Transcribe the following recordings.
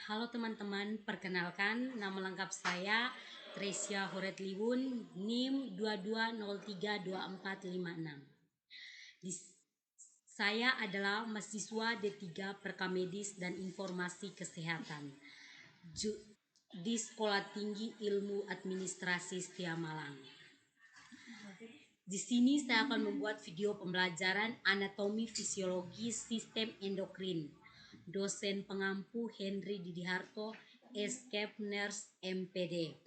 Halo teman-teman, perkenalkan nama lengkap saya Tresia Horetliwun, NIM 22032456. Saya adalah mahasiswa D3 Perkamedis dan Informasi Kesehatan di Sekolah Tinggi Ilmu Administrasi Setia Malang. Di sini saya akan membuat video pembelajaran anatomi fisiologi sistem endokrin. Dosen pengampu Henry Didiharto, Escape Nurse MPD.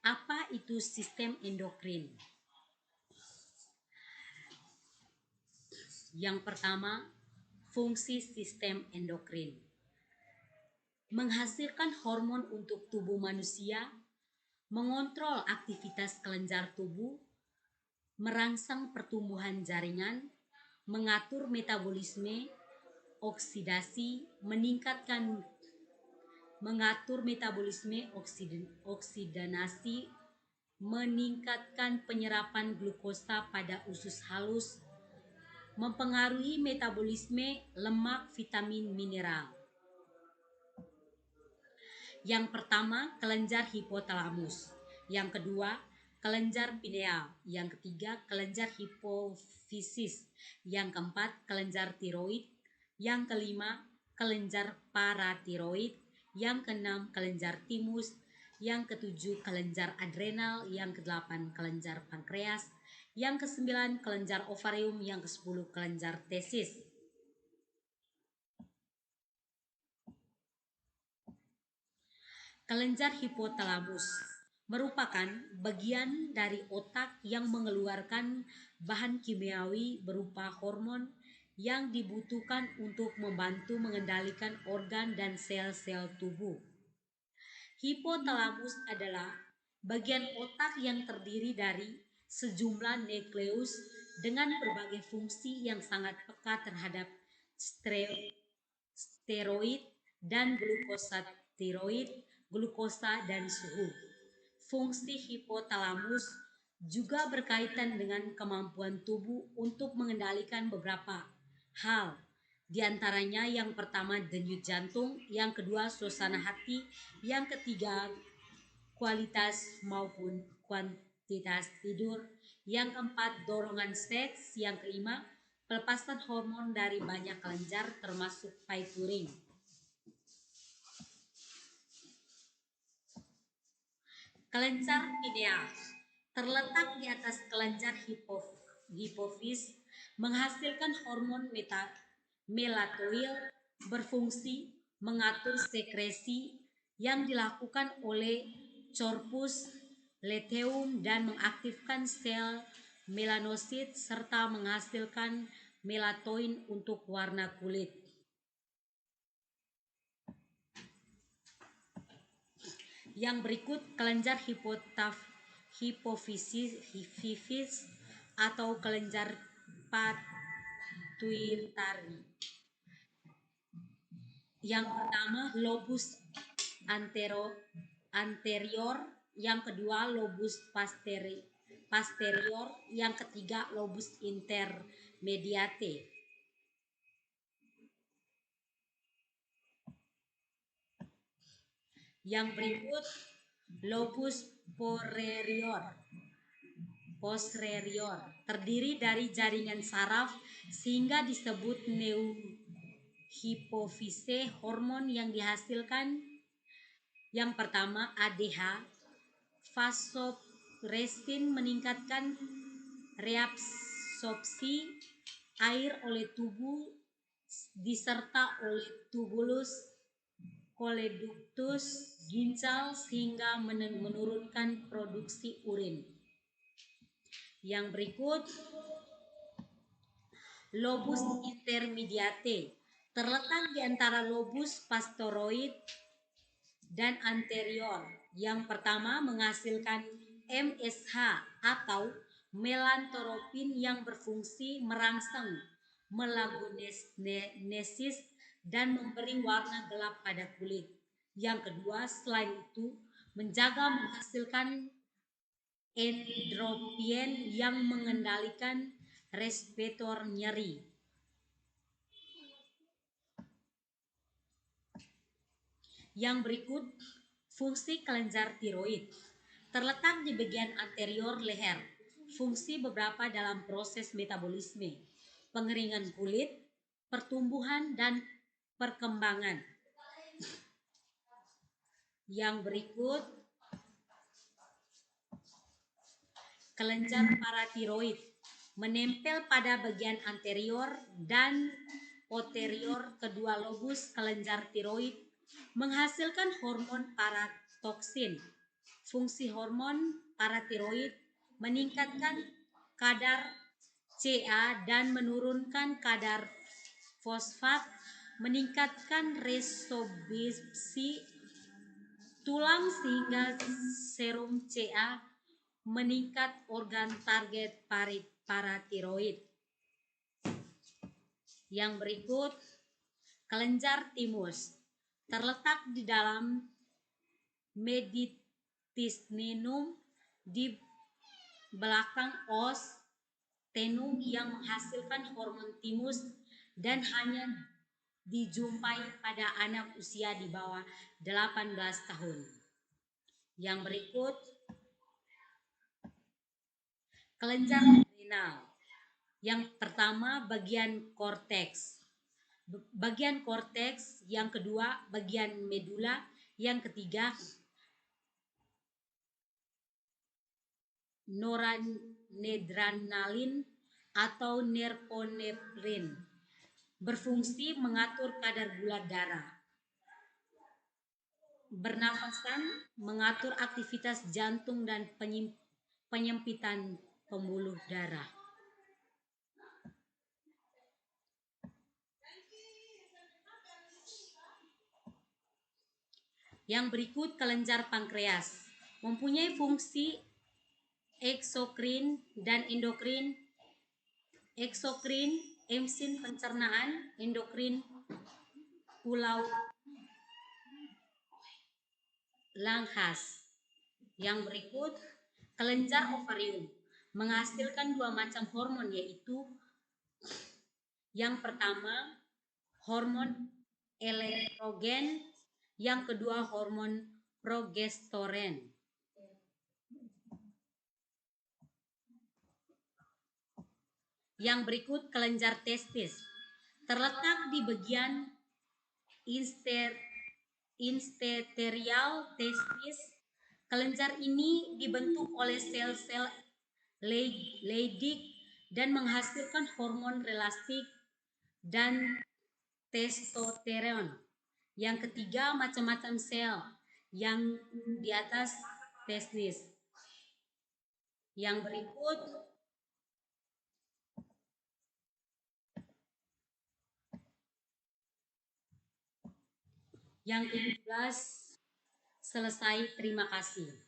Apa itu sistem endokrin? Yang pertama, fungsi sistem endokrin. Menghasilkan hormon untuk tubuh manusia, mengontrol aktivitas kelenjar tubuh, merangsang pertumbuhan jaringan, mengatur metabolisme, oksidasi, mengatur metabolisme, oksidanasi, meningkatkan penyerapan glukosa pada usus halus, mempengaruhi metabolisme lemak, vitamin, mineral. Yang pertama, kelenjar hipotalamus. Yang kedua, kelenjar pineal. Yang ketiga, kelenjar hipofisis. Yang keempat, kelenjar tiroid. Yang kelima, kelenjar paratiroid. Yang keenam, kelenjar timus. Yang ketujuh, kelenjar adrenal. Yang kedelapan, kelenjar pankreas. Yang kesembilan, kelenjar ovarium. Yang kesepuluh, kelenjar testis. Kelenjar hipotalamus merupakan bagian dari otak yang mengeluarkan bahan kimiawi berupa hormon yang dibutuhkan untuk membantu mengendalikan organ dan sel-sel tubuh. Hipotalamus adalah bagian otak yang terdiri dari sejumlah nukleus dengan berbagai fungsi yang sangat peka terhadap steroid dan glukosa tiroid, glukosa dan suhu. Fungsi hipotalamus juga berkaitan dengan kemampuan tubuh untuk mengendalikan beberapa hal. Di antaranya yang pertama denyut jantung, yang kedua suasana hati, yang ketiga kualitas maupun kuantitas tidur, yang keempat dorongan seks, yang kelima pelepasan hormon dari banyak kelenjar termasuk pituitary. Kelenjar pineal terletak di atas kelenjar hipofis, menghasilkan hormon melatonin, berfungsi mengatur sekresi yang dilakukan oleh corpus luteum dan mengaktifkan sel melanosit serta menghasilkan melatonin untuk warna kulit. Yang berikut kelenjar hipofisis atau kelenjar pituitari. Yang pertama lobus anterior, yang kedua lobus posterior, yang ketiga lobus intermediate. Yang berikut lobus posterior terdiri dari jaringan saraf sehingga disebut hipofise. Hormon yang dihasilkan yang pertama ADH, vasopressin meningkatkan reabsorpsi air oleh tubuh diserta oleh tubulus koleduktus ginjal sehingga menurunkan produksi urin. Yang berikut lobus intermediate terletak di antara lobus posterior dan anterior. Yang pertama menghasilkan MSH atau melantoropin yang berfungsi merangsang melagogenesis dan memberi warna gelap pada kulit. Yang kedua, selain itu menjaga menghasilkan endorfin yang mengendalikan reseptor nyeri. Yang berikut, fungsi kelenjar tiroid terletak di bagian anterior leher. Fungsi beberapa dalam proses metabolisme, pengeringan kulit, pertumbuhan, dan perkembangan. Yang berikut, kelenjar paratiroid menempel pada bagian anterior dan posterior kedua lobus kelenjar tiroid, menghasilkan hormon paratoksin. Fungsi hormon paratiroid meningkatkan kadar Ca dan menurunkan kadar fosfat, meningkatkan resorpsi tulang sehingga serum Ca meningkat organ target paratiroid. Yang berikut, kelenjar timus terletak di dalam mediastinum di belakang os tenum yang menghasilkan hormon timus dan hanya dijumpai pada anak usia di bawah 18 tahun. Yang berikut, kelenjar adrenal. Yang pertama bagian korteks. Bagian korteks, yang kedua bagian medula, yang ketiga noradrenalin atau norepinefrin, berfungsi mengatur kadar gula darah, bernafasan, mengatur aktivitas jantung dan penyempitan pembuluh darah. Yang berikut, kelenjar pankreas mempunyai fungsi eksokrin dan endokrin. Eksokrin, enzim pencernaan; endokrin, pulau Langhas. Yang berikut, kelenjar ovarium menghasilkan dua macam hormon, yaitu yang pertama hormon estrogen, yang kedua hormon progesteron. Yang berikut, kelenjar testis terletak di bagian endothelial testis. Kelenjar ini dibentuk oleh sel-sel Leydig dan menghasilkan hormon relaksin dan testosteron. Yang ketiga, macam-macam sel yang di atas testis. Yang berikut, yang ke-17 selesai. Terima kasih.